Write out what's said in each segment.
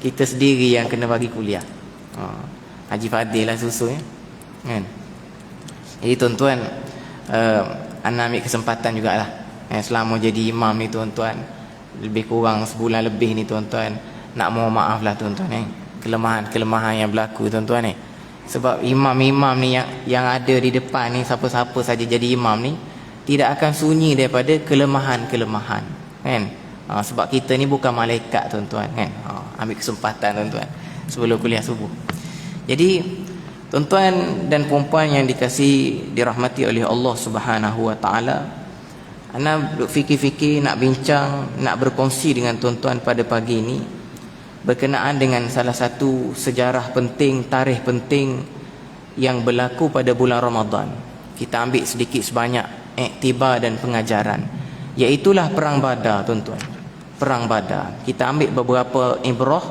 kita sendiri yang kena bagi kuliah. Haji Fadil lah susu ya. Kan? Jadi tuan-tuan, ana ambil kesempatan jugalah. Selama jadi imam ni tuan-tuan, lebih kurang sebulan lebih ni tuan-tuan, nak mohon maaf lah tuan-tuan kelemahan-kelemahan yang berlaku tuan-tuan Sebab imam-imam ni yang ada di depan ni, siapa-siapa saja jadi imam ni, tidak akan sunyi daripada kelemahan-kelemahan, kan? Sebab kita ni bukan malaikat tuan-tuan, kan? Ambil kesempatan tuan-tuan sebelum kuliah subuh. Jadi tuan-tuan dan puan-puan yang dikasihi, dirahmati oleh Allah Subhanahu wa taala, ana fikir-fikir nak bincang, nak berkongsi dengan tuan-tuan pada pagi ini berkenaan dengan salah satu sejarah penting, tarikh penting yang berlaku pada bulan Ramadan. Kita ambil sedikit sebanyak iktibar dan pengajaran, iaitulah perang Badar tuan-tuan. Perang Badar, kita ambil beberapa ibrah,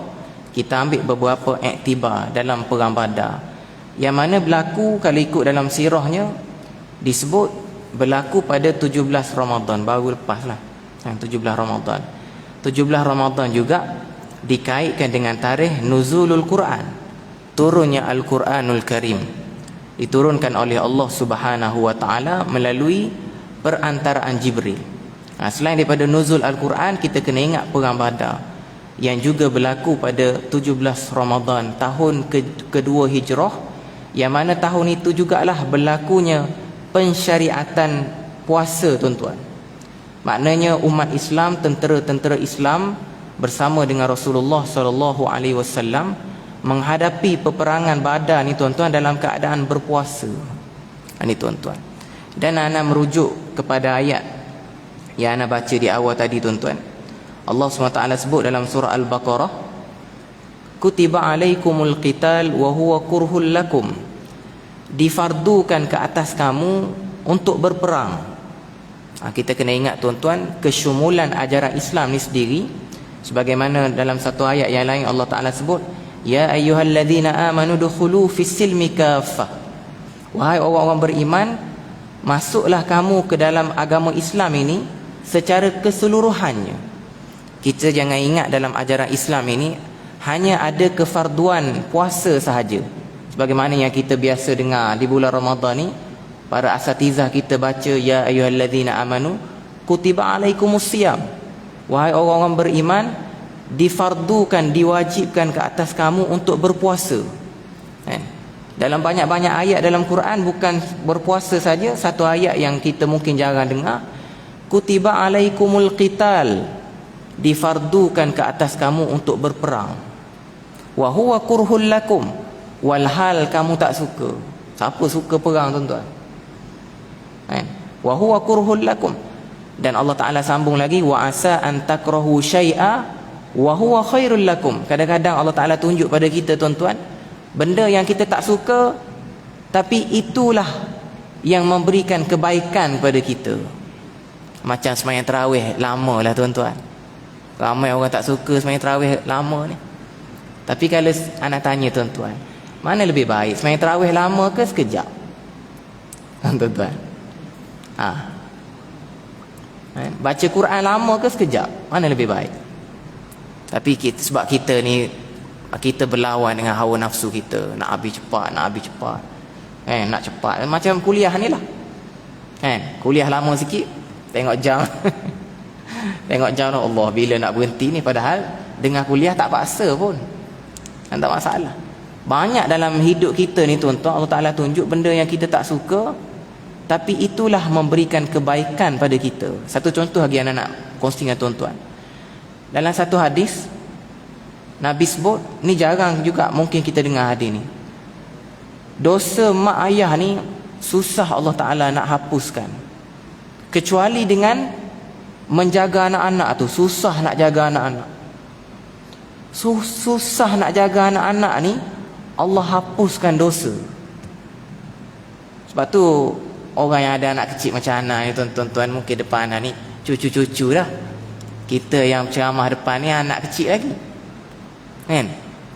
kita ambil beberapa iktibar dalam perang Badar, yang mana berlaku, kalau ikut dalam sirahnya disebut berlaku pada 17 Ramadan, baru lepas lah 17 Ramadan. 17 Ramadan juga dikaitkan dengan tarikh nuzulul Quran, turunnya Al-Quranul Karim, diturunkan oleh Allah Subhanahu wa taala melalui perantaraan Jibril. Selain daripada nuzul Al-Quran, kita kena ingat perang Badar yang juga berlaku pada 17 Ramadan tahun kedua Hijrah, yang mana tahun itu jugalah berlakunya pensyariatan puasa tuan-tuan. Maknanya umat Islam, tentera-tentera Islam bersama dengan Rasulullah sallallahu alaihi wasallam menghadapi peperangan Badar ni tuan-tuan dalam keadaan berpuasa. Ini tuan-tuan. Dan ana merujuk kepada ayat yang ana baca di awal tadi tuan-tuan. Allah SWT sebut dalam surah Al-Baqarah, kutiba alaikumul qital wa huwa kurhul lakum, difardukan ke atas kamu untuk berperang. Kita kena ingat tuan-tuan kesyumulan ajaran Islam ni sendiri, sebagaimana dalam satu ayat yang lain Allah Ta'ala sebut, ya ayyuhalladzina amanu dukhulu fis silmi kaffah, wahai orang-orang beriman, masuklah kamu ke dalam agama Islam ini secara keseluruhannya. Kita jangan ingat dalam ajaran Islam ini hanya ada kefarduan puasa sahaja, sebagaimana yang kita biasa dengar di bulan Ramadan ni, para asatizah kita baca ya ayyuhalladzina amanu kutiba alaikumusiyam, wahai orang-orang beriman, difardukan, diwajibkan ke atas kamu untuk berpuasa. Dalam banyak-banyak ayat dalam Quran bukan berpuasa saja. Satu ayat yang kita mungkin jarang dengar, kutiba alaikumul qital, difardukan ke atas kamu untuk berperang, wa huwa kurhul lakum, walhal kamu tak suka. Siapa suka perang tuan-tuan? Wa huwa kurhul lakum. Dan Allah Ta'ala sambung lagi, wa asa an takrahu syai'a wa huwa khairul lakum. Kadang-kadang Allah Ta'ala tunjuk pada kita tuan-tuan, benda yang kita tak suka, tapi itulah yang memberikan kebaikan kepada kita. Macam sembahyang tarawih lama lah tuan-tuan. Ramai orang tak suka sembahyang tarawih lama ni. Tapi kalau anak tanya tuan-tuan, mana lebih baik, sembahyang tarawih lama ke sekejap? Tuan-tuan, baca Quran lama ke sekejap? Mana lebih baik? Tapi sebab kita ni, kita berlawan dengan hawa nafsu kita, nak habis cepat, nak cepat. Macam kuliah ni lah, kuliah lama sikit, tengok jam tengok jam, Allah, bila nak berhenti ni? Padahal dengar kuliah tak paksa pun, tak masalah. Banyak dalam hidup kita ni tuan-tuan, Allah Ta'ala tunjuk benda yang kita tak suka, tapi itulah memberikan kebaikan pada kita. Satu contoh lagi yang nak kongsi dengan tuan-tuan. Dalam satu hadis Nabi sebut, ni jarang juga mungkin kita dengar hadis ni, dosa mak ayah ni susah Allah Ta'ala nak hapuskan, kecuali dengan menjaga anak-anak tu. Susah nak jaga anak-anak, susah nak jaga anak-anak ni, Allah hapuskan dosa. Sebab tu orang yang ada anak kecil macam anak ni tuan-tuan, mungkin depan anak ni cucu-cucu dah. Kita yang ceramah depan ni anak kecil lagi,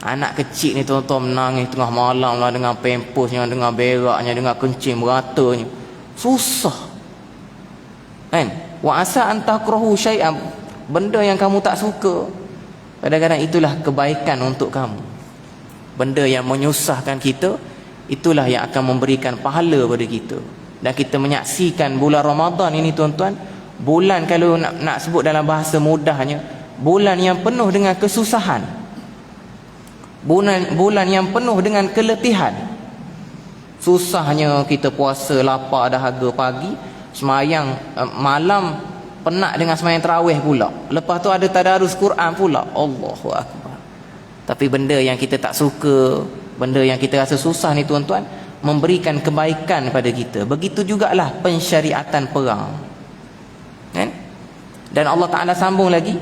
anak kecil ni tuan-tuan menangis tengah malam lah, dengan pemposnya, dengan beraknya, dengan kencing meratanya, susah. Wa asa an takrahu syai'an, benda yang kamu tak suka, Kadang-kadang itulah kebaikan untuk kamu. Benda yang menyusahkan kita, itulah yang akan memberikan pahala pada kita. Dan kita menyaksikan bulan Ramadan ini tuan-tuan, bulan kalau nak sebut dalam bahasa mudahnya, bulan yang penuh dengan kesusahan, bulan yang penuh dengan keletihan. Susahnya kita puasa, lapar dahaga pagi, semayang malam, penat dengan semayang tarawih pula, lepas tu ada tadarus Quran pula. Allahu Akbar. Tapi benda yang kita tak suka, benda yang kita rasa susah ni tuan-tuan, memberikan kebaikan pada kita. Begitu jugalah pensyariatan perang, kan? Dan Allah Ta'ala sambung lagi,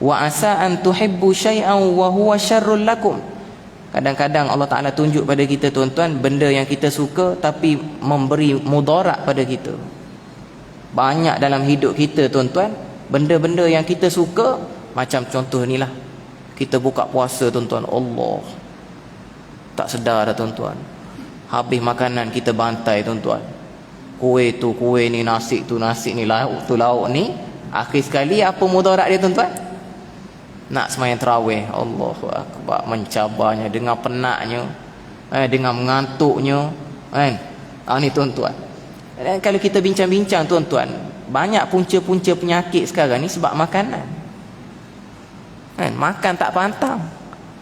wa asa an tuhibbu syai'an wa huwa syarrul lakum. Kadang-kadang Allah Ta'ala tunjuk pada kita tuan-tuan, benda yang kita suka tapi memberi mudarat pada kita. Banyak dalam hidup kita tuan-tuan, benda-benda yang kita suka. Macam contoh ni lah, kita buka puasa tuan-tuan, Allah, tak sedar dah tuan-tuan, habis makanan kita bantai tuan-tuan. Kuih tu kuih ni, nasi tu nasi ni, lauk tu lauk ni. Akhir sekali apa mudarat dia tuan-tuan? Nak semayang tarawih, Allahu Akbar, mencabarnya dengan penatnya, dengan mengantuknya, kan? Ni tuan-tuan. Dan kalau kita bincang-bincang tuan-tuan, banyak punca-punca penyakit sekarang ni sebab makanan, kan? Makan tak pantang,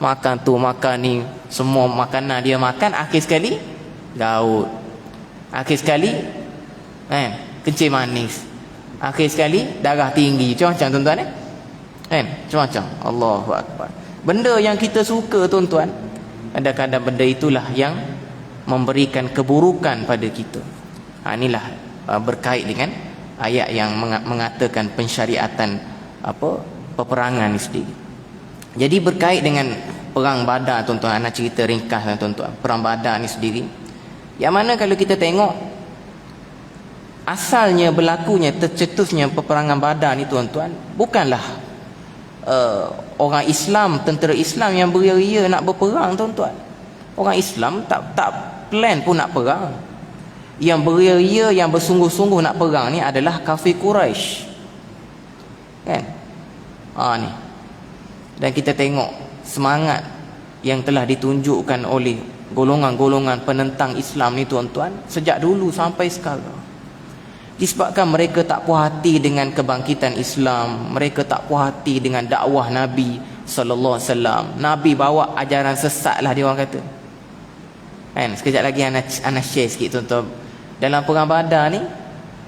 makan tu makan ni, semua makanan dia makan, akhir sekali gaut, akhir sekali kencing manis, akhir sekali darah tinggi, macam-macam tuan-tuan, kan? Macam-macam. Allahu Akbar. Benda yang kita suka tuan-tuan, kadang-kadang benda itulah yang memberikan keburukan pada kita. Inilah berkait dengan ayat yang mengatakan pensyariatan peperangan ni sendiri. Jadi berkait dengan perang Badar tuan-tuan, nak cerita ringkas tuan-tuan, perang Badar ni sendiri, yang mana kalau kita tengok asalnya berlakunya, tercetusnya peperangan Badar ni tuan-tuan, bukanlah orang Islam, tentera Islam yang beria-ria nak berperang tuan-tuan. Orang Islam tak plan pun nak perang. Yang beria-ria, yang bersungguh-sungguh nak perang ni adalah kafir Quraisy, kan? Ni. Dan kita tengok semangat yang telah ditunjukkan oleh golongan-golongan penentang Islam ni tuan-tuan, sejak dulu sampai sekarang. Disebabkan mereka tak puas hati dengan kebangkitan Islam, mereka tak puas hati dengan dakwah Nabi sallallahu alaihi wasallam. Nabi bawa ajaran sesat lah, dia orang kata, kan? Sekejap lagi ana share sikit tuan-tuan. Dalam perang Badar ni,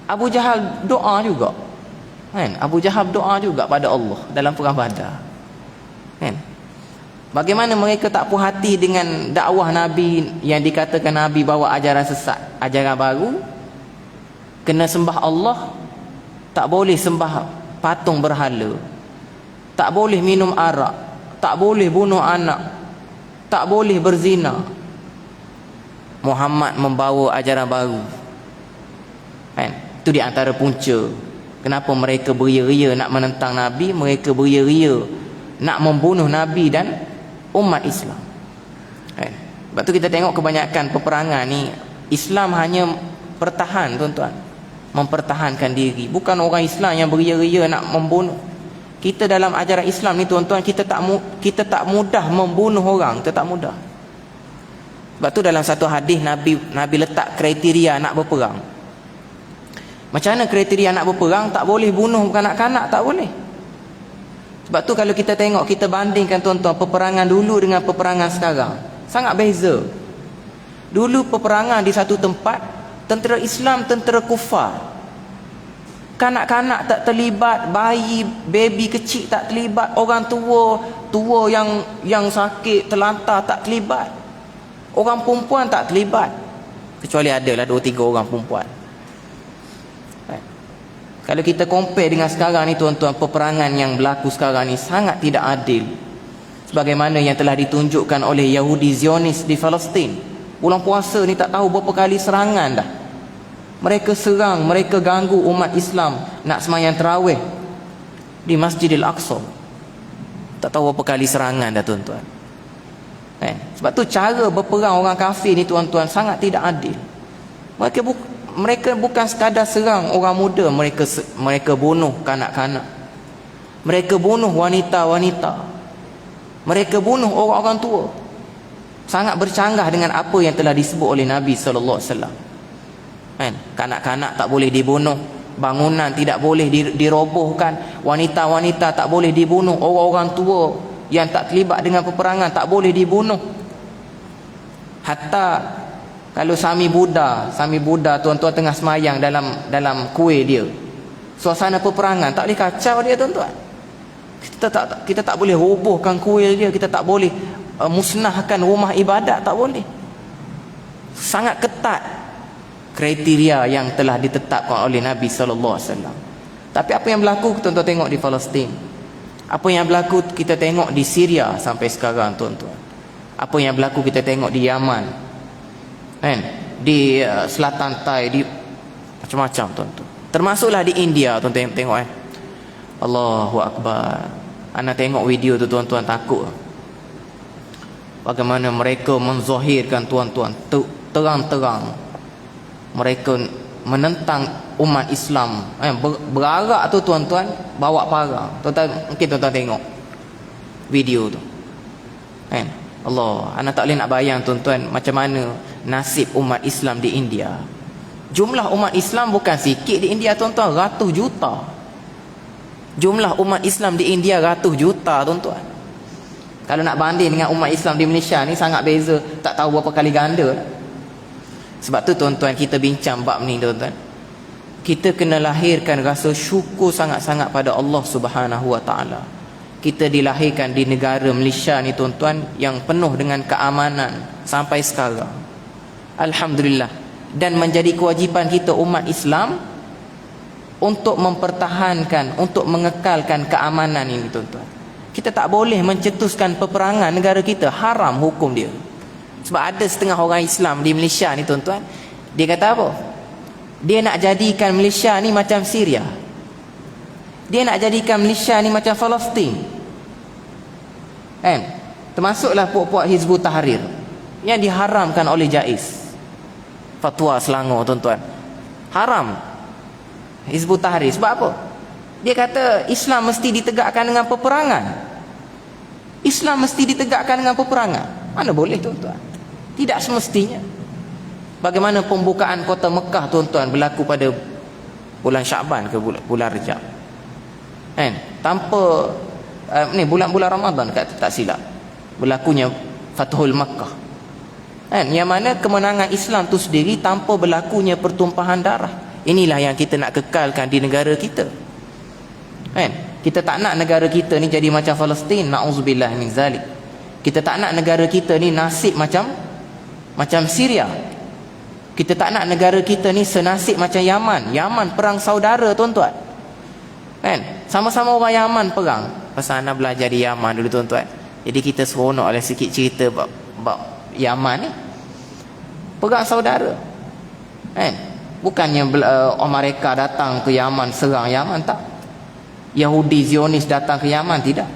Abu Jahal doa juga, kan? Abu Jahal doa juga pada Allah dalam perang Badar, kan? Bagaimana mereka tak puas hati dengan dakwah Nabi yang dikatakan Nabi bawa ajaran sesat, ajaran baru, kena sembah Allah, tak boleh sembah patung berhala, tak boleh minum arak, tak boleh bunuh anak, tak boleh berzina. Muhammad membawa ajaran baru, kan? Itu di antara punca kenapa mereka beria-ria nak menentang Nabi, mereka beria-ria nak membunuh Nabi dan umat Islam, kan? Sebab tu kita tengok kebanyakan peperangan ni, Islam hanya pertahan tuan-tuan, mempertahankan diri, bukan orang Islam yang beria-ria nak membunuh. Kita dalam ajaran Islam ni tuan-tuan, kita tak mudah membunuh orang, kita tak mudah. Sebab tu dalam satu hadis Nabi letak kriteria nak berperang. Macam mana kriteria nak berperang? Tak boleh bunuh kanak-kanak, tak boleh. Sebab tu kalau kita tengok, kita bandingkan tuan-tuan, peperangan dulu dengan peperangan sekarang, sangat beza. Dulu peperangan di satu tempat, tentera Islam, tentera kufar, kanak-kanak tak terlibat, bayi, baby kecil tak terlibat, orang tua yang sakit, terlantar tak terlibat, orang perempuan tak terlibat, kecuali adalah 2-3 orang perempuan. Kalau kita compare dengan sekarang ni tuan-tuan, peperangan yang berlaku sekarang ni sangat tidak adil, sebagaimana yang telah ditunjukkan oleh Yahudi Zionis di Palestin. Bulan puasa ni tak tahu berapa kali serangan dah. Mereka serang, mereka ganggu umat Islam nak semayang tarawih di Masjidil Aqsa. Tak tahu berapa kali serangan dah tuan-tuan, sebab tu cara berperang orang kafir ni tuan-tuan sangat tidak adil. Mereka bukan sekadar serang orang muda, mereka bunuh kanak-kanak, mereka bunuh wanita-wanita, Mereka bunuh orang-orang tua. Sangat bercanggah dengan apa yang telah disebut oleh Nabi sallallahu alaihi wasallam. Kan? Kanak-kanak tak boleh dibunuh, bangunan tidak boleh dirobohkan, wanita-wanita tak boleh dibunuh, orang-orang tua yang tak terlibat dengan peperangan tak boleh dibunuh. Hatta kalau Sami Buddha tuan-tuan tengah semayang dalam kuil dia, suasana peperangan tak boleh kacau dia tuan-tuan. Kita tak boleh robohkan kuil dia, kita tak boleh musnahkan rumah ibadat, tak boleh. Sangat ketat kriteria yang telah ditetapkan oleh Nabi sallallahu alaihi wasallam. Tapi apa yang berlaku tuan-tuan tengok di Palestin? Apa yang berlaku kita tengok di Syria sampai sekarang tuan-tuan? Apa yang berlaku kita tengok di Yaman? Kan? Di selatan Thai, di macam-macam tuan-tuan. Termasuklah di India tuan-tuan tengok Allahu Akbar. Ana tengok video tu tuan-tuan takut. Bagaimana mereka menzahirkan tuan-tuan terang-terang mereka menentang umat Islam. Berarak tu tuan-tuan bawa parang. Tuan-tuan mungkin tuan-tuan tengok video tu. Kan? Allah, ana tak boleh nak bayang tuan-tuan macam mana nasib umat Islam di India. Jumlah umat Islam bukan sikit di India tuan-tuan, ratus juta. Jumlah umat Islam di India ratus juta tuan-tuan. Kalau nak banding dengan umat Islam di Malaysia ni sangat beza, tak tahu berapa kali ganda. Sebab tu tuan-tuan kita bincang bab ni tuan-tuan. Kita kena lahirkan rasa syukur sangat-sangat pada Allah Subhanahu Wa Taala. Kita dilahirkan di negara Malaysia ni tuan-tuan yang penuh dengan keamanan sampai sekarang. Alhamdulillah. Dan menjadi kewajipan kita umat Islam untuk mempertahankan, untuk mengekalkan keamanan ini tuan-tuan. Kita tak boleh mencetuskan peperangan negara kita, haram hukum dia. Sebab ada setengah orang Islam di Malaysia ni tuan-tuan, dia kata apa? Dia nak jadikan Malaysia ni macam Syria. Dia nak jadikan Malaysia ni macam Palestin. Kan? Termasuklah puak-puak Hizbut Tahrir yang diharamkan oleh JAIS. Fatwa Selangor tuan-tuan. Haram Hizbut Tahrir. Sebab apa? Dia kata Islam mesti ditegakkan dengan peperangan. Islam mesti ditegakkan dengan peperangan. Mana boleh tuan-tuan? Tidak semestinya. Bagaimana pembukaan kota Mekah tuan-tuan berlaku pada bulan Syaban ke bulan Rejab? Kan? Tanpa ni bulan-bulan Ramadan tak silap. Berlakunya Fathul Makkah. Kan? Yang mana kemenangan Islam tu sendiri tanpa berlakunya pertumpahan darah. Inilah yang kita nak kekalkan di negara kita. Kan? Kita tak nak negara kita ni jadi macam Palestin, na'udzubillah min zalik. Kita tak nak negara kita ni nasib macam Syria. Kita tak nak negara kita ni senasib macam Yaman. Yaman perang saudara tuan-tuan. Kan? Sama-sama orang Yaman perang. Pasal ana belajar di Yaman dulu tuan-tuan. Jadi kita seronok oleh sikit cerita bab Yaman ni. Perang saudara. Kan? Bukannya Amerika datang ke Yaman serang Yaman, tak. Yahudi Zionis datang ke Yaman, tidak.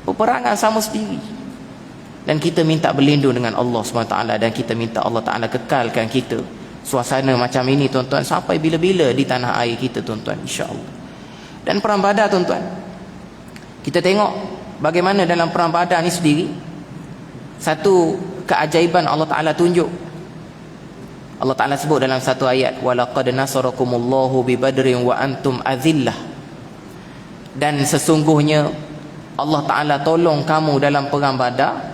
Peperangan sama sendiri. Dan kita minta berlindung dengan Allah SWT, dan kita minta Allah Ta'ala kekalkan kita suasana macam ini tuan-tuan sampai bila-bila di tanah air kita tuan-tuan, insya-Allah. Dan perang Badar tuan-tuan, kita tengok bagaimana dalam perang Badar ni sendiri satu keajaiban Allah Ta'ala tunjuk. Allah Ta'ala sebut dalam satu ayat, walaqad nasarakumullahu bi badrin wa antum azillah. Dan sesungguhnya Allah Ta'ala tolong kamu dalam perang Badar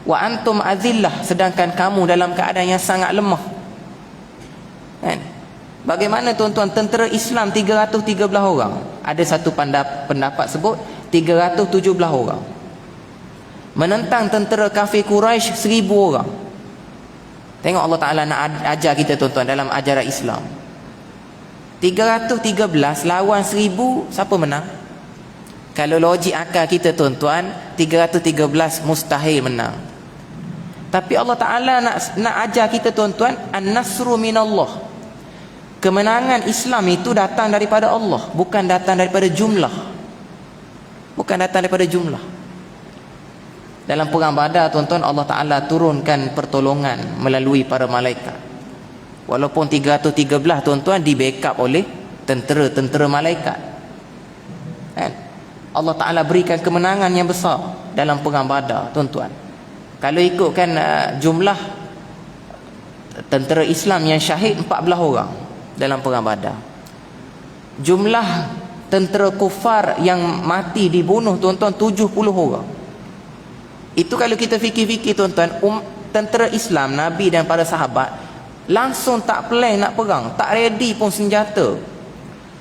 wa antum azillah, sedangkan kamu dalam keadaan yang sangat lemah. Kan? Bagaimana tuan-tuan tentera Islam 313 orang, ada satu pendapat sebut 317 orang, menentang tentera kafir Quraisy 1000 orang. Tengok Allah Ta'ala nak ajar kita tuan-tuan dalam ajaran Islam. 313 lawan 1000, siapa menang? Kalau logik akal kita tuan-tuan, 313 mustahil menang. Tapi Allah Ta'ala nak ajar kita tuan-tuan, an-nasru minallah. Kemenangan Islam itu datang daripada Allah, bukan datang daripada jumlah. Bukan datang daripada jumlah. Dalam perang Badar tuan-tuan, Allah Ta'ala turunkan pertolongan melalui para malaikat. Walaupun 313 tuan-tuan di backup oleh tentera-tentera malaikat. Kan? Allah Ta'ala berikan kemenangan yang besar dalam perang Badar, tuan-tuan. Kalau ikutkan jumlah tentera Islam yang syahid 14 orang dalam perang Badar. Jumlah tentera kufar yang mati dibunuh, tuan-tuan, 70 orang. Itu kalau kita fikir-fikir, tuan-tuan, tentera Islam, Nabi dan para sahabat langsung tak plan nak perang, tak ready pun senjata.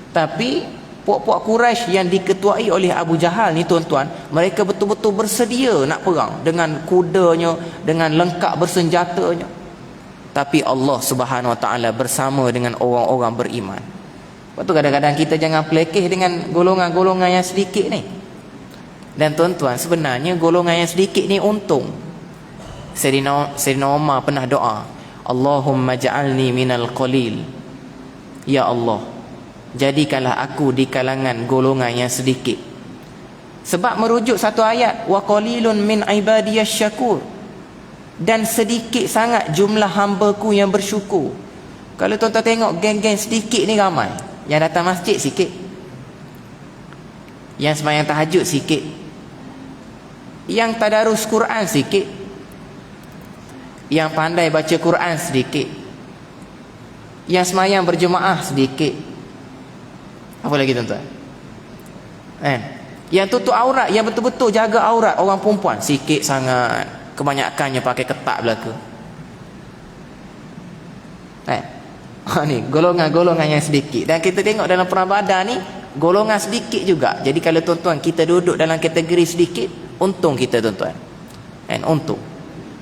Tapi puak-puak Quraisy yang diketuai oleh Abu Jahal ni, tuan-tuan, mereka betul-betul bersedia nak perang dengan kudanya, dengan lengkap bersenjatanya. Tapi Allah Subhanahu Wa Taala bersama dengan orang-orang beriman. Lepas tu kadang-kadang kita jangan pelekeh dengan golongan-golongan yang sedikit ni. Dan tuan-tuan, sebenarnya golongan yang sedikit ni untung. Sayyidina Umar pernah doa, Allahumma ja'alni minal qalil. Ya Allah, jadikanlah aku di kalangan golongan yang sedikit. Sebab merujuk satu ayat, wa qalilun min ibadiyasy syakur. Dan sedikit sangat jumlah hamba-Ku yang bersyukur. Kalau tuan-tuan tengok geng-geng sedikit ni ramai. Yang datang masjid sikit, yang sembahyang tahajud sikit, yang tadarus Quran sikit, yang pandai baca Quran sedikit, yang sembahyang berjemaah sedikit. Apa lagi, tuan-tuan? Yang tutup aurat, yang betul-betul jaga aurat orang perempuan sikit sangat. Kebanyakannya pakai ketat belaka. Ni golongan-golongan yang sedikit. Dan kita tengok dalam perang Badar ni, golongan sedikit juga. Jadi kalau tuan-tuan kita duduk dalam kategori sedikit, untung kita, tuan-tuan. Untung.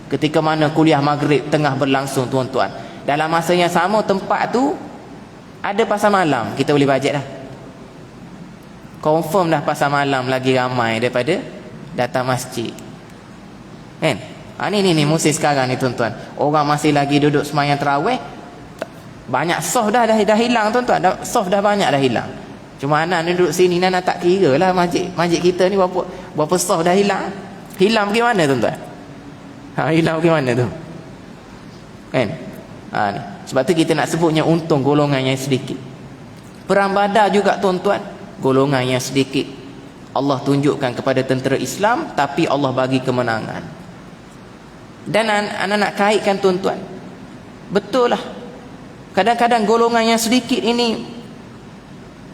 Ketika mana kuliah maghrib tengah berlangsung, tuan-tuan, dalam masa yang sama tempat tu ada pasar malam, kita boleh bajet dah. Confirm dah pasar malam lagi ramai daripada datang masjid. Ni musim sekarang ni, tuan-tuan. Orang masih lagi duduk sembahyang tarawih. Banyak soft dah hilang, tuan-tuan. Soft dah banyak dah hilang. Cuma anak ni duduk sini, anak tak kira lah masjid kita ni berapa soft dah hilang. Hilang bagaimana, tuan-tuan? Hilang bagaimana tu? Ni. Sebab tu kita nak sebutnya untung golongan yang sedikit. Perang Badar juga, tuan-tuan, golongan yang sedikit. Allah tunjukkan kepada tentera Islam, tapi Allah bagi kemenangan. Dan anak nak kaitkan, tuan-tuan, betul lah, kadang-kadang golongan yang sedikit ini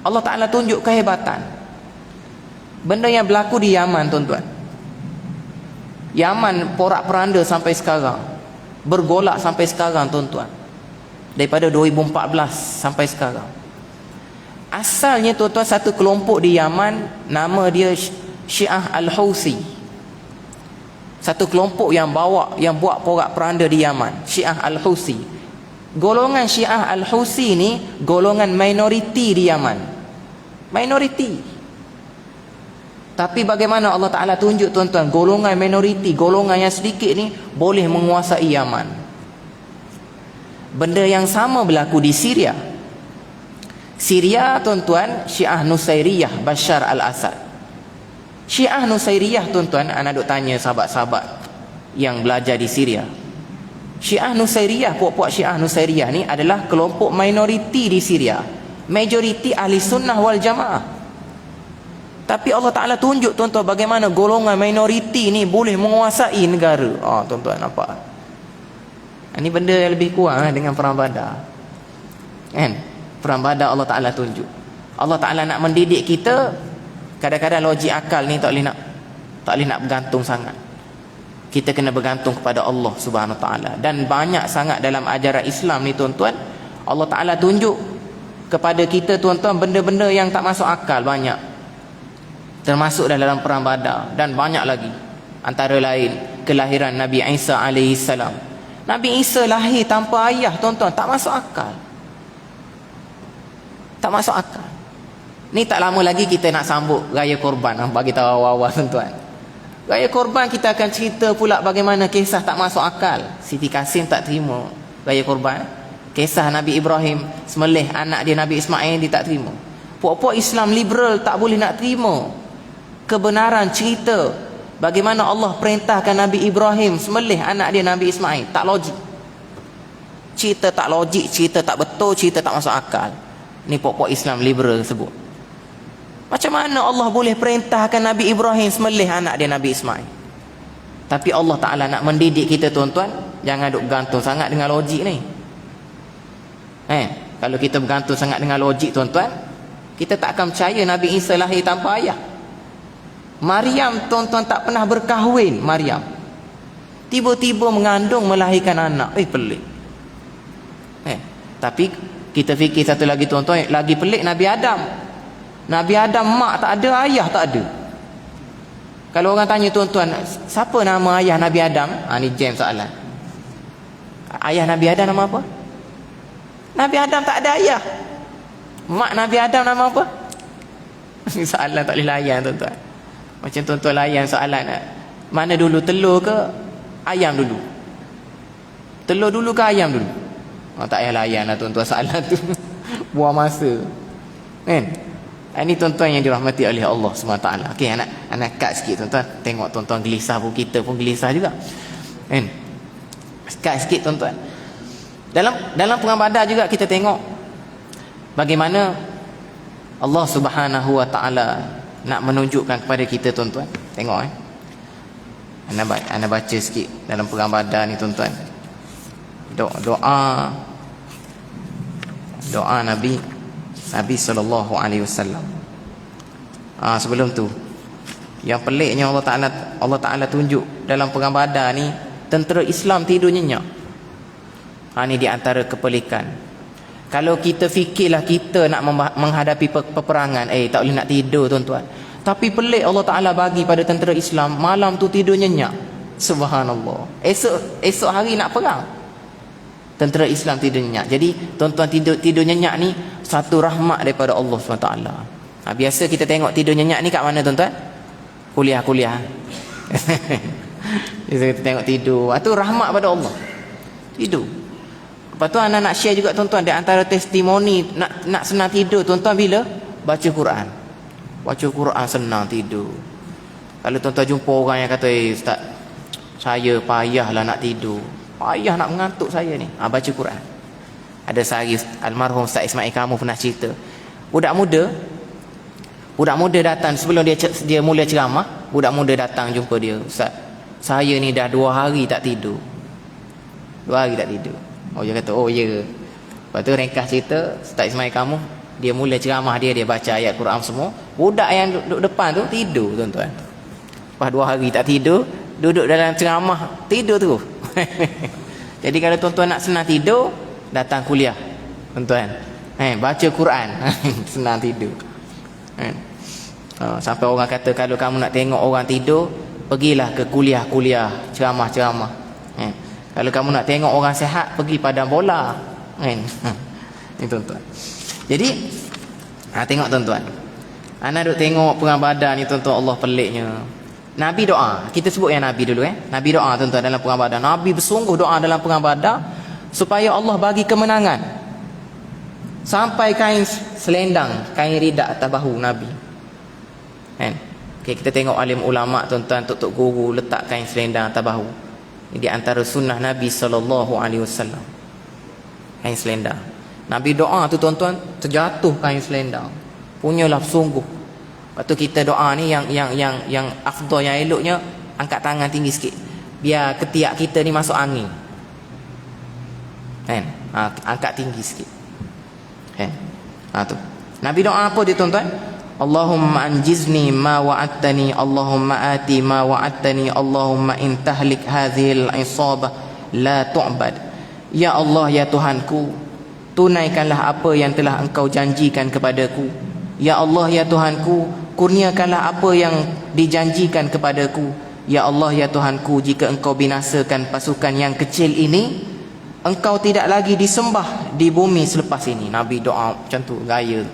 Allah Ta'ala tunjuk kehebatan. Benda yang berlaku di Yaman, tuan-tuan. Yaman porak-peranda sampai sekarang, bergolak sampai sekarang, tuan-tuan. Daripada 2014 sampai sekarang. Asalnya, tuan-tuan, satu kelompok di Yaman, nama dia Syiah Al-Houthi. Satu kelompok yang buat porak-peranda di Yaman, Syiah Al-Houthi. Golongan Syiah Al-Houthi ni golongan minoriti di Yaman. Minoriti. Tapi bagaimana Allah Ta'ala tunjuk, tuan-tuan, golongan minoriti, golongan yang sedikit ni boleh menguasai Yaman. Benda yang sama berlaku di Syria. Syria, tuan-tuan, Syiah Nusairiyah Bashar al-Assad. Syiah Nusairiyah, tuan-tuan, anak duk tanya sahabat-sahabat yang belajar di Syria. Syiah Nusairiyah, puak-puak Syiah Nusairiyah ni adalah kelompok minoriti di Syria. Majoriti ahli sunnah wal jamaah. Tapi Allah Ta'ala tunjuk, tuan-tuan, bagaimana golongan minoriti ni boleh menguasai negara. Tuan-tuan nampak? Ini benda yang lebih kurang dengan perang Badar. Perang Badar Allah Ta'ala tunjuk. Allah Ta'ala nak mendidik kita. Kadang-kadang logik akal ni tak boleh nak bergantung sangat. Kita kena bergantung kepada Allah Subhanahu Wa Taala. Dan banyak sangat dalam ajaran Islam ni, tuan-tuan, Allah Ta'ala tunjuk kepada kita, tuan-tuan, benda-benda yang tak masuk akal banyak. Termasuk dalam perang Badar. Dan banyak lagi. Antara lain kelahiran Nabi Isa AS. Nabi Isa lahir tanpa ayah, tuan-tuan. Tak masuk akal. Tak masuk akal. Ni tak lama lagi kita nak sambut Raya Korban. Bagi tahu awal-awal, tuan-tuan. Raya Korban kita akan cerita pula bagaimana kisah tak masuk akal. Siti Kasim tak terima Raya Korban. Kisah Nabi Ibrahim sembelih anak dia Nabi Ismail, dia tak terima. Puak-puak Islam liberal tak boleh nak terima kebenaran cerita bagaimana Allah perintahkan Nabi Ibrahim sembelih anak dia Nabi Ismail. Tak logik. Cerita tak logik, cerita tak betul, cerita tak masuk akal. Ni puak-puak Islam liberal sebut. Macam mana Allah boleh perintahkan Nabi Ibrahim sembelih anak dia Nabi Ismail? Tapi Allah Ta'ala nak mendidik kita tuan-tuan, jangan duk gantung sangat dengan logik ni. Kalau kita bergantung sangat dengan logik tuan-tuan, kita tak akan percaya Nabi Isa lahir tanpa ayah. Maryam tuan-tuan tak pernah berkahwin. Maryam tiba-tiba mengandung melahirkan anak. Pelik. Tapi kita fikir satu lagi tuan-tuan, lagi pelik Nabi Adam. Nabi Adam mak tak ada, ayah tak ada. Kalau orang tanya tuan-tuan, siapa nama ayah Nabi Adam? Ni jam soalan. Ayah Nabi Adam nama apa? Nabi Adam tak ada ayah. Mak Nabi Adam nama apa? Soalan tak boleh layan tuan-tuan. Macam tuan-tuan layan soalan, mana dulu, telur ke ayam dulu? Telur dulu ke ayam dulu? Tak payah layan lah tuan-tuan soalan tu. Buang masa. Ini tuan-tuan yang dirahmati oleh Allah SWT. Okey, anak cut sikit tuan-tuan. Tengok tuan-tuan gelisah pun, kita pun gelisah juga. Cut sikit tuan-tuan. Dalam perang Badar juga kita tengok bagaimana Allah Subhanahu Wa Taala nak menunjukkan kepada kita tuan-tuan. Tengok Ana baca sikit dalam perang Badar ni tuan-tuan. Doa Nabi SAW. Sebelum tu, yang peliknya Allah Ta'ala tunjuk dalam perang Badar ni, tentera Islam tidur nyenyak. Ni di antara kepelikan. Kalau kita fikirlah kita nak menghadapi peperangan, tak boleh nak tidur tuan-tuan. Tapi pelik Allah Ta'ala bagi pada tentera Islam, malam tu tidur nyenyak. Subhanallah. Esok hari nak perang, tentera Islam tidur nyenyak. Jadi tuan-tuan, tidur nyenyak ni satu rahmat daripada Allah SWT. Biasa kita tengok tidur nyenyak ni kat mana tuan-tuan? Kuliah. Biasa kita tengok tidur. Itu rahmat pada Allah. Tidur. Lepas tu anak nak share juga tuan-tuan, di antara testimoni nak senang tidur tuan-tuan bila baca Quran. Baca Quran senang tidur. Kalau tuan-tuan jumpa orang yang kata, Ustaz, saya payahlah nak tidur, payah nak mengantuk saya ni, baca Quran. Ada sehari almarhum Ustaz Ismail kamu pernah cerita, budak muda datang sebelum dia mula ceramah. Budak muda datang jumpa dia, Ustaz, saya ni dah 2 hari tak tidur. 2 hari tak tidur. Dia kata, ya. Lepas tu ringkas cerita, Ustaz Ismail kamu, dia mula ceramah dia baca ayat Quran semua. Budak yang duduk depan tu tidur tuan-tuan. Lepas 2 hari tak tidur, duduk dalam ceramah tidur tu. Jadi kalau tuan-tuan nak senang tidur, datang kuliah tuan-tuan, baca Quran. Senang tidur. Sampai orang kata, kalau kamu nak tengok orang tidur, pergilah ke kuliah-kuliah, ceramah-ceramah. Kalau kamu nak tengok orang sihat, pergi padang bola. Ni tuan-tuan. Jadi tengok tuan-tuan, ana duk tengok perang Badar ni tuan-tuan, Allah peliknya. Nabi doa. Kita sebut yang Nabi dulu. Nabi doa tuan-tuan dalam perang Badar. Nabi bersungguh doa dalam perang Badar supaya Allah bagi kemenangan. Sampai kain selendang, kain ridak atas bahu Nabi. Kita tengok alim ulama tuan-tuan, tok guru letak kain selendang atas bahu. Ini di antara sunnah Nabi SAW. Kain selendang. Nabi doa tu tuan-tuan, terjatuh kain selendang. Punyalah sungguh. Lepas tu kita doa ni yang afdal, yang eloknya, angkat tangan tinggi sikit, biar ketiak kita ni masuk angin. Angkat tinggi sikit. Tu. Nabi doa apa dia tuan-tuan? Allahumma anjizni ma wa'adtani, Allahumma ati ma wa'adtani, Allahumma in tahlik hadhil isabah la tu'bad. Ya Allah, ya Tuhanku, tunaikanlah apa yang telah Engkau janjikan kepadaku. Ya Allah, ya Tuhanku, kurniakanlah apa yang dijanjikan kepadaku. Ya Allah, ya Tuhanku, jika Engkau binasakan pasukan yang kecil ini, Engkau tidak lagi disembah di bumi selepas ini. Nabi doa macam tu, gaya.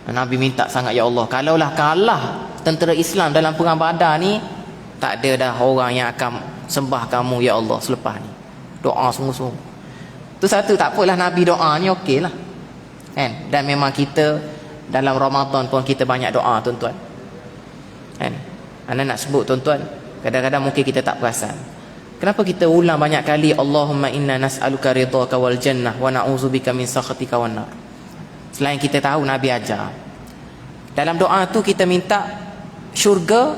Nabi minta sangat, ya Allah, kalaulah kalah tentera Islam dalam perang Badar ni, tak ada dah orang yang akan sembah kamu ya Allah selepas ni. Doa sungguh-sungguh. Tu satu, tak apalah Nabi doa ni okey lah. Dan memang kita dalam Ramadan pun kita banyak doa tuan-tuan. Anda nak sebut tuan-tuan, kadang-kadang mungkin kita tak perasan. Kenapa kita ulang banyak kali Allahumma inna nas'aluka ridhaka wal jannah wa na'udzubika min sakhatika wan nar? Selain kita tahu Nabi ajar, Dalam doa tu kita minta syurga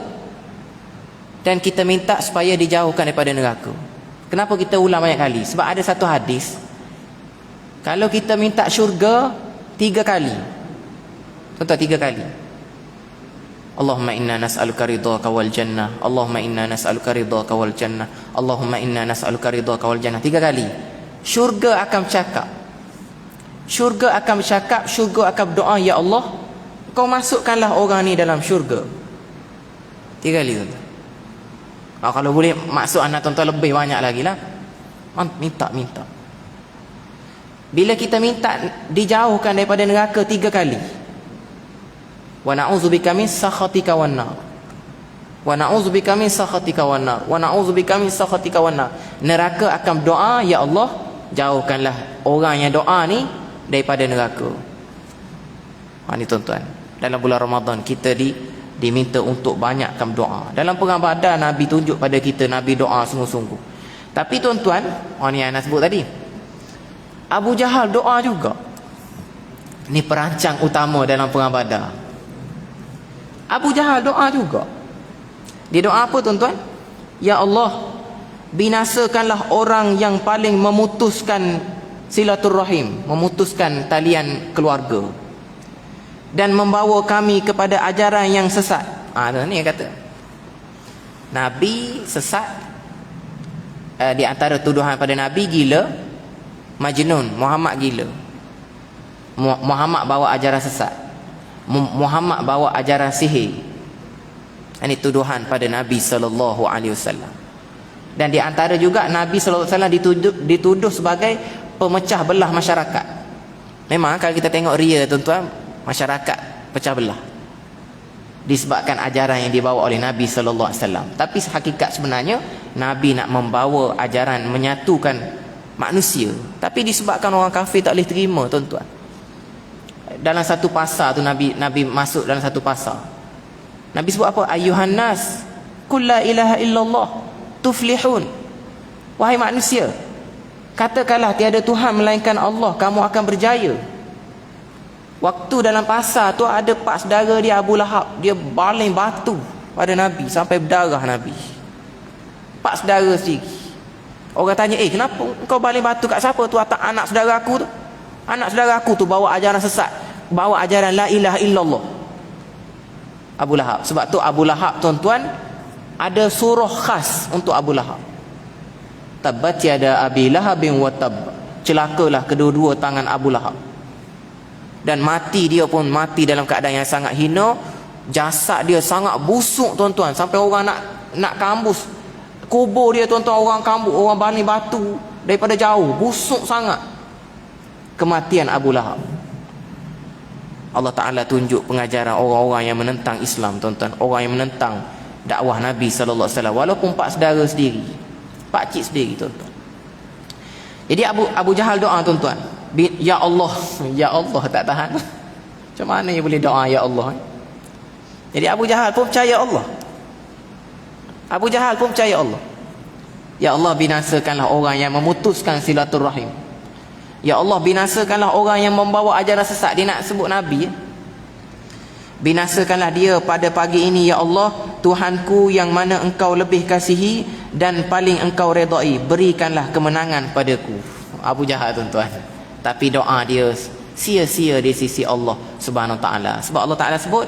dan kita minta supaya dijauhkan daripada neraka. Kenapa kita ulang banyak kali? Sebab ada satu hadis, kalau kita minta syurga 3 kali, tuan-tuan, 3 kali, Allahumma inna nas'aluka ridhaka wal jannah, Allahumma inna nas'aluka ridhaka wal jannah, Allahumma inna nas'aluka ridhaka wal jannah, 3 kali, syurga akan bercakap. Syurga akan bercakap, syurga akan berdoa, ya Allah, kau masukkanlah orang ni dalam syurga. 3 kali, tuan-tuan. Kalau boleh maksud anak tuan-tuan lebih banyak lagi lah. Minta. Bila kita minta dijauhkan daripada neraka 3 kali, wa na'udzubika min sakhatika wan nar, wa na'udzubika min sakhatika wan nar, wa na'udzubika min sakhatika wan nar. Neraka akan berdoa, ya Allah, jauhkanlah orang yang doa ni daripada neraka. Ni tuan-tuan, dalam bulan Ramadan kita diminta untuk banyakkan doa. Dalam perang Badar Nabi tunjuk pada kita, Nabi doa sungguh-sungguh. Tapi tuan-tuan, ni yang nak sebut tadi, Abu Jahal doa juga. Ni perancang utama dalam perang Badar. Abu Jahal doa juga. Dia doa apa, tuan-tuan? Ya Allah, binasakanlah orang yang paling memutuskan silaturrahim, memutuskan talian keluarga, dan membawa kami kepada ajaran yang sesat. Ni yang kata Nabi sesat. Di antara tuduhan pada Nabi, gila, majnun, Muhammad gila, Muhammad bawa ajaran sesat, Muhammad bawa ajaran sihir. Ini tuduhan pada Nabi SAW. Dan di antara juga Nabi SAW dituduh sebagai pemecah belah masyarakat. Memang kalau kita tengok ria, tuan-tuan, masyarakat pecah belah disebabkan ajaran yang dibawa oleh Nabi SAW. Tapi hakikat sebenarnya Nabi nak membawa ajaran menyatukan manusia. Tapi disebabkan orang kafir tak boleh terima, tuan-tuan. Dalam satu pasar tu Nabi masuk dalam satu pasar. Nabi sebut apa? Ayyuhan nas, qul la ilaha illallah tuflihun. Wahai manusia, katakanlah tiada Tuhan melainkan Allah, kamu akan berjaya. Waktu dalam pasar tu ada pak saudara dia, Abu Lahab, dia baling batu pada Nabi sampai berdarah Nabi. Pak saudara sendiri. Orang tanya, kenapa kau baling batu kat siapa tu? Atas anak saudara aku tu. Anak saudara aku tu bawa ajaran sesat, bawa ajaran la ilaha illallah. Abu Lahab. Sebab tu Abu Lahab, tuan-tuan, ada surah khas untuk Abu Lahab. Tabbat yada Abi Lahabin wa tab. Celakalah kedua-dua tangan Abu Lahab. Dan mati dia pun mati dalam keadaan yang sangat hina. Jasad dia sangat busuk, tuan-tuan, sampai orang nak kambus kubur dia, tuan-tuan. Orang kambus, orang baling batu daripada jauh, busuk sangat. Kematian Abu Lahab. Allah Ta'ala tunjuk pengajaran orang-orang yang menentang Islam, tuan-tuan. Orang yang menentang dakwah Nabi SAW, walaupun pak saudara sendiri, pak cik sendiri, tuan-tuan. Jadi Abu Jahal doa, tuan-tuan, ya Allah. Ya Allah, tak tahan. Macam mana dia boleh doa ya Allah? Jadi Abu Jahal pun percaya Allah. Abu Jahal pun percaya Allah. Ya Allah, binasakanlah orang yang memutuskan silaturrahim. Ya Allah, binasakanlah orang yang membawa ajaran sesat. Dia nak sebut Nabi. Binasakanlah dia pada pagi ini, ya Allah, Tuhanku yang mana engkau lebih kasihi dan paling engkau redai, berikanlah kemenangan padaku. Abu Jahal, tuan-tuan. Tapi doa dia sia-sia di sisi Allah Subhanahu Wa Taala. Sebab Allah Taala sebut,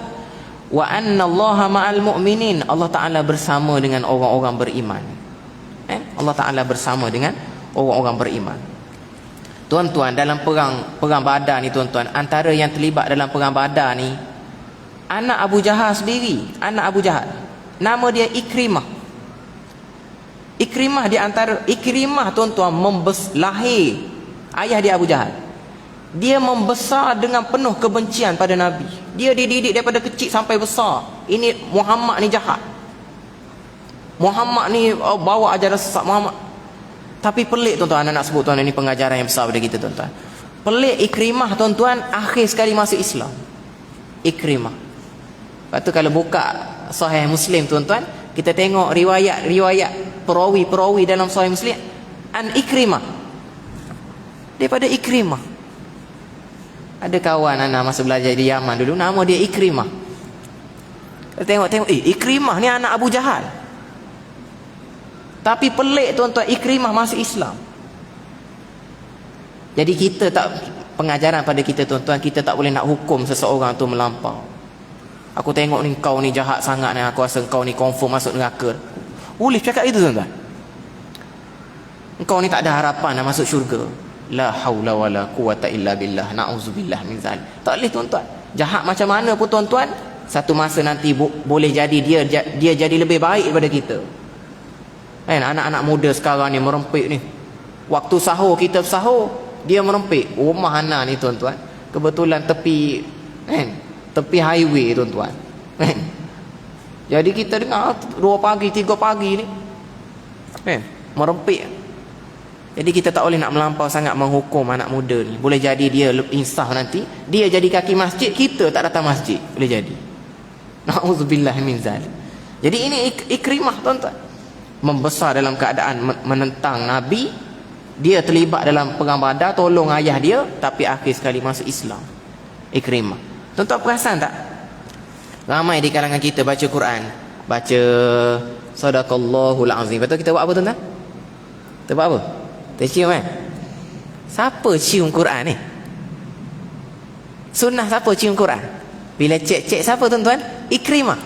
wa anna Allaha ma'al mu'minin. Allah Taala bersama dengan orang-orang beriman. Allah Taala bersama dengan orang-orang beriman. Tuan-tuan, dalam perang Badar ni, tuan-tuan, antara yang terlibat dalam perang Badar ni anak Abu Jahal sendiri. Anak Abu Jahal, nama dia Ikrimah. Ikrimah di antara Ikrimah, tuan-tuan, lahir ayah dia Abu Jahal. Dia membesar dengan penuh kebencian pada Nabi. Dia dididik daripada kecil sampai besar. Ini Muhammad ni jahat, Muhammad ni bawa ajaran sesat, Muhammad. Tapi pelik, tuan-tuan, anak nak sebut, tuan, ini pengajaran yang besar pada kita, tuan-tuan. Pelik Ikrimah, tuan-tuan, akhir sekali masuk Islam. Ikrimah. Lepas tu kalau buka Sahih Muslim, tuan-tuan, kita tengok riwayat perawi dalam Sahih Muslim, an Ikrimah, daripada Ikrimah. Ada kawan anak masa belajar di Yaman dulu, nama dia Ikrimah. Tengok-tengok, Ikrimah ni anak Abu Jahal. Tapi pelik tuan-tuan, Ikrimah masuk Islam. Jadi kita tak, pengajaran pada kita tuan-tuan, kita tak boleh nak hukum seseorang tu melampau. Aku tengok ni kau ni jahat sangat ni, aku rasa kau ni confirm masuk neraka. Boleh cakap itu tuan-tuan? Engkau ni tak ada harapan nak masuk syurga. La haula wala quwata illa billah. Na'udzubillah min zalik. Tak boleh tuan-tuan. Jahat macam mana pun tuan-tuan, satu masa nanti boleh jadi dia jadi lebih baik daripada kita. Kan anak-anak muda sekarang ni merempik ni. Waktu sahur kita sahur, dia merempik. Rumah anak ni tuan-tuan, kebetulan tepi highway tuan-tuan. Kan? Jadi kita dengar 2 pagi 3 pagi ni merempik. Jadi kita tak boleh nak melampau sangat menghukum anak muda ni. Boleh jadi dia insaf nanti, dia jadi kaki masjid, kita tak datang masjid. Boleh jadi. Na'udzubillah min zalik. Jadi ini Ikrimah tuan-tuan, membesar dalam keadaan menentang Nabi. Dia terlibat dalam perang Badar, tolong ayah dia, tapi akhir sekali masuk Islam. Ikrimah. Tuan-tuan perasan tak? Ramai di kalangan kita baca Quran, baca Sadaqallahul Azim. Betul, kita buat apa tuan-tuan? Kita buat apa? Kita cium kan? Siapa cium Quran ni? Sunnah siapa cium Quran? Bila cek-cek siapa tuan-tuan? Ikrimah.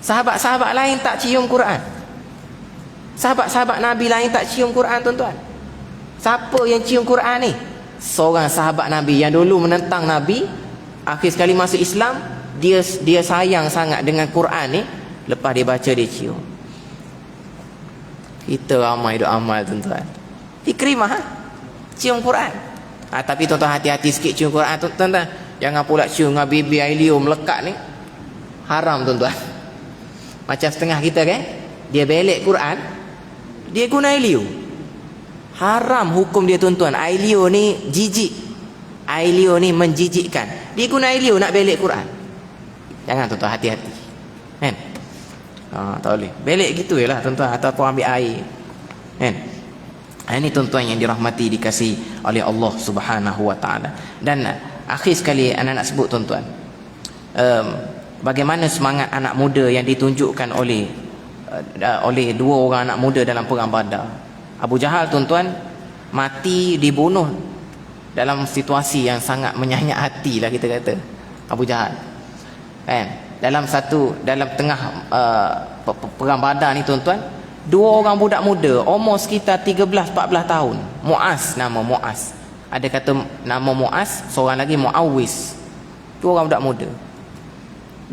Sahabat-sahabat lain tak cium Quran. Sahabat-sahabat Nabi lain tak cium Quran tuan-tuan. Siapa yang cium Quran ni? Seorang sahabat Nabi yang dulu menentang Nabi, akhir sekali masuk Islam. Dia sayang sangat dengan Quran ni, lepas dia baca dia cium. Kita ramai duk amal tuan-tuan. Ikrimah cium Quran. Tapi tuan-tuan hati-hati sikit cium Quran tuan-tuan. Jangan pula cium dengan bibir air liur melekat ni. Haram tuan-tuan. Macam setengah kita kan, dia belek Quran, dia guna air liur. Haram hukum dia tuan-tuan. Air liur ni jijik. Air liur ni menjijikkan. Dia guna air liur nak belek Quran. Jangan tuan-tuan, hati-hati. Kan? Tak boleh. Belek gitu je lah tuan-tuan, ataupun ambil air. Kan? Ini tuan-tuan yang dirahmati, dikasih oleh Allah Subhanahu wa taala. Dan akhir sekali anak nak sebut tuan-tuan, bagaimana semangat anak muda yang ditunjukkan oleh 2 orang anak muda dalam perang Badar. Abu Jahal tuan-tuan mati dibunuh dalam situasi yang sangat menyayat hati lah kita kata. Abu Jahal kan, dalam tengah perang Badar ni tuan-tuan, 2 orang budak muda umur sekitar 13-14 tahun. Muaz, nama Muaz. Ada kata nama Muaz, seorang lagi Muawis. 2 orang budak muda.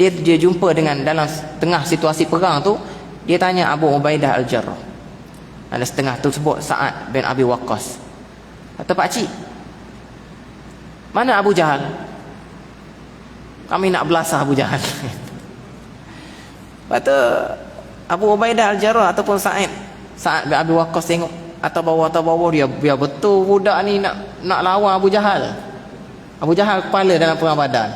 Dia jumpa dengan dalam tengah situasi perang tu, dia tanya Abu Ubaidah Al-Jarrah. Ada setengah tu sebut Sa'ad bin Abi Waqqas. Kata, pakcik, mana Abu Jahal? Kami nak belasah Abu Jahal. Kata Abu Ubaidah Al-Jarrah ataupun Sa'ad bin Abi Waqqas tengok atas bawah dia, biar betul budak ni nak lawan Abu Jahal. Abu Jahal kepala dalam perang Badar.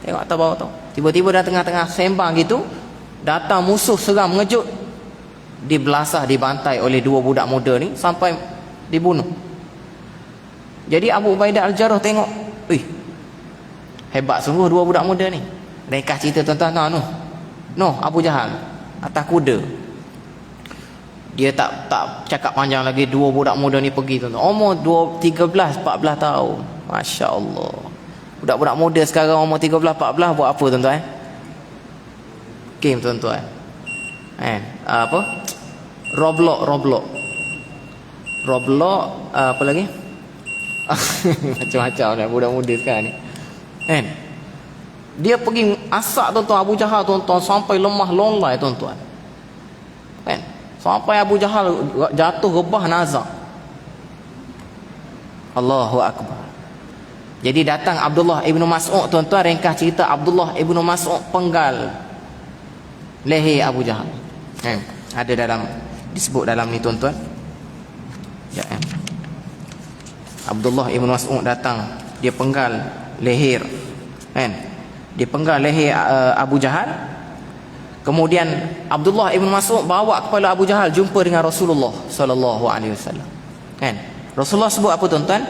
Tengok atas bawah tu. Tiba-tiba dalam tengah-tengah sembang gitu, datang musuh seram mengejut. Dibelasah, dibantai oleh 2 budak muda ni sampai dibunuh. Jadi Abu Ubaidah Al-Jarrah tengok, hebat sungguh 2 budak muda ni. Rekah cerita tuan-tuan, Abu Jahal atas kuda. Dia tak cakap panjang lagi, 2 budak muda ni pergi tuan-tuan. Umur 13-14 tahun. Masya Allah. Budak-budak muda sekarang umur 13-14 buat apa tuan-tuan? Game tuan-tuan. Apa? Roblox. Apa lagi? Macam-macam dah budak muda sekarang ni. Dia pergi asak tuan-tuan Abu Jahal tuan-tuan sampai lemah longlai tuan-tuan. Sampai Abu Jahal jatuh rebah nazak. Allahu Akbar. Jadi datang Abdullah ibnu Mas'ud tuan-tuan, ringkas cerita Abdullah ibnu Mas'ud penggal leher Abu Jahal. Ada disebut dalam ni tuan-tuan. Abdullah ibnu Mas'ud datang, dia penggal leher. Dia penggal leher Abu Jahal. Kemudian Abdullah ibn Mas'ud bawa kepala Abu Jahal jumpa dengan Rasulullah sallallahu alaihi wasallam. Rasulullah sebut apa tuan-tuan?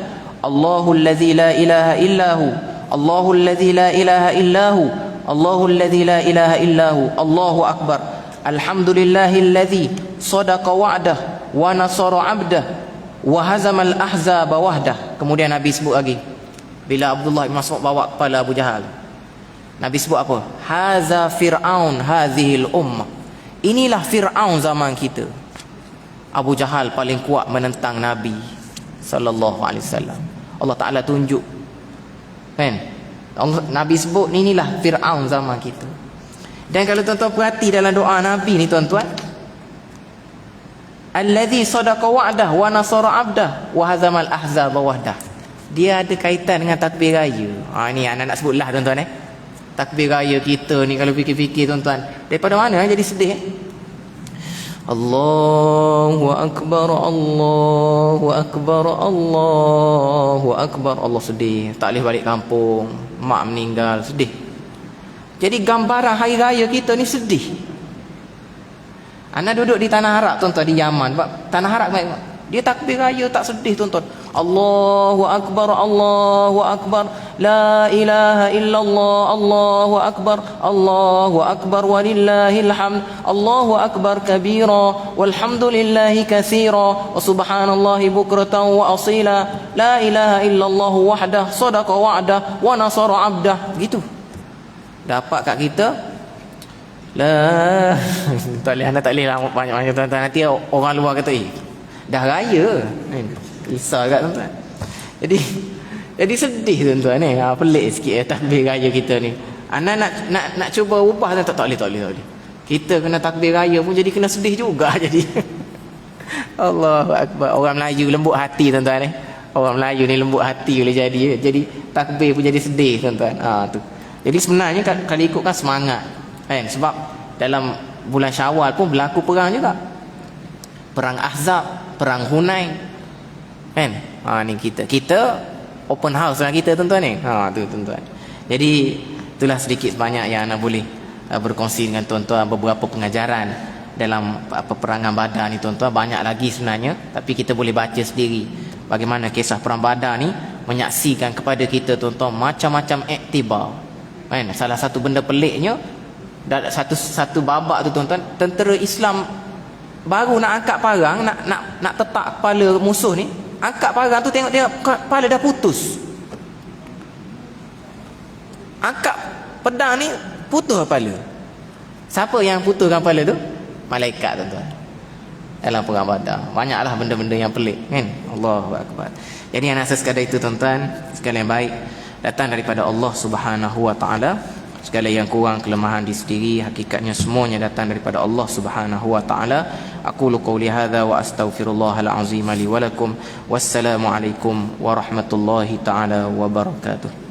Allahul ladzi la ilaha illahu, Allahul ladzi la ilaha illahu, Allahul ladzi la ilaha illahu, Allahu akbar. Alhamdulillahilladzi sadaqa wa'dah wa nasara 'abdah wa hazamal ahzaba wahdah. Kemudian Nabi sebut lagi, bila Abdullah bin Mas'ud bawa kepala Abu Jahal, Nabi sebut apa? Haza fir'aun hadhil ummah. Inilah Fir'aun zaman kita. Abu Jahal paling kuat menentang Nabi sallallahu alaihi wasallam. Allah Taala tunjuk, kan? Nabi sebut inilah Fir'aun zaman kita. Dan kalau tuan-tuan perhati dalam doa Nabi ni tuan-tuan, allazi sadaqa wa'dah wa nasara 'abdah wa hazamal ahzaba wahdah. Dia ada kaitan dengan takbir raya. Ni anak nak sebutlah tuan-tuan takbir raya kita ni kalau fikir-fikir tuan-tuan, daripada mana jadi sedih Allahu akbar, Allahu akbar, Allahu akbar. Allah sedih, tak boleh balik kampung, mak meninggal, sedih. Jadi gambaran hari raya kita ni sedih. Ana duduk di tanah Arab tuan-tuan, di Yaman. Tanah Arab dia takbir raya tak sedih tuan-tuan. Allahu akbar, Allahu akbar, la ilaha illallah, Allahu akbar, Allahu akbar walillahil hamd, Allahu akbar kabira walhamdulillahi katsira wa subhanallahi bukratan wa asila, la ilaha illallah wahdah sadaqa wa'dah wa nasara 'abdah. Gitu dapat kat kita. Lah tak boleh, anda tak boleh lah banyak-banyak tuan-tuan, nanti orang luar kata dah raya risau kat tuan-tuan. Jadi sedih tuan-tuan ni. Pelik sikit takbir raya kita ni. Anda nak cuba ubah tak boleh. Kita kena takbir raya pun jadi kena sedih juga jadi. Allahu akbar. Orang Melayu lembut hati tuan-tuan ni. Orang Melayu ni lembut hati boleh jadi. Jadi takbir pun jadi sedih tuan-tuan. Tu. Jadi sebenarnya kalau ikutkan semangat, kan? Sebab dalam bulan Syawal pun berlaku perang juga. Perang Ahzab, perang Hunain, kan? Ni kita open house lah kita tuan-tuan ni. Tu tuan-tuan. Jadi itulah sedikit sebanyak yang anda boleh berkongsi dengan tuan-tuan, beberapa pengajaran dalam peperangan Badar ni tuan-tuan. Banyak lagi sebenarnya, tapi kita boleh baca sendiri bagaimana kisah perang Badar ni menyaksikan kepada kita tuan-tuan macam-macam iktibar, kan? Salah satu benda peliknya, dalam satu babak tu tuan-tuan, tentera Islam baru nak angkat parang, nak tetak kepala musuh ni, angkat parang tu tengok kepala dah putus. Angkat pedang ni putus kepala. Siapa yang putuskan kepala tu? Malaikat tuan-tuan. Dalam perang Badar banyaklah benda-benda yang pelik, kan? Allahu akbar. Jadi yang nasihat sekadar itu tuan-tuan, segala yang baik datang daripada Allah Subhanahu wa taala. Segala yang kurang, kelemahan di sendiri, hakikatnya semuanya datang daripada Allah Subhanahu wa taala. Aqulu qouli hadza wa astaghfirullahal azim li wa lakum. Wassalamu alaikum warahmatullahi taala wabarakatuh.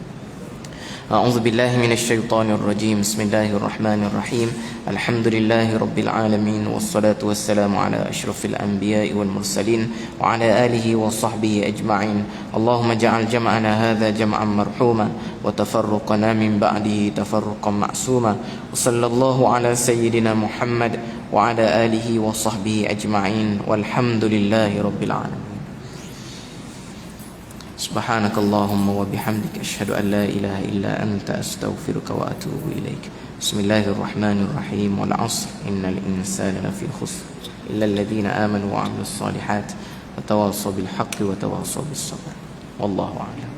A'udzu billahi minasy syaithanir rajim. Bismillahirrahmanirrahim. Alhamdulillahi rabbil alamin wassalatu wassalamu ala asyrafil anbiya'i wal mursalin wa ala alihi wa sahbihi ajma'in. Allahumma ja'al jam'ana hadza jam'an marhuma wa tafarruqana min ba'dihi tafarruqan ma'suma. Wa sallallahu ala sayyidina Muhammad wa ala alihi wa sahbihi ajma'in. Walhamdulillahi rabbil alamin. Subhanakallahumma wa bihamdika asyhadu an la ilaha illa anta astaghfiruka wa atubu ilaik. Bismillahirrahmanirrahim. Wal 'asr innal insana lafi khusr illa alladhina amanu wa 'amilus solihat wa tawassaw bil haqqi wa tawassaw bis sabr. Wallahu a'lam.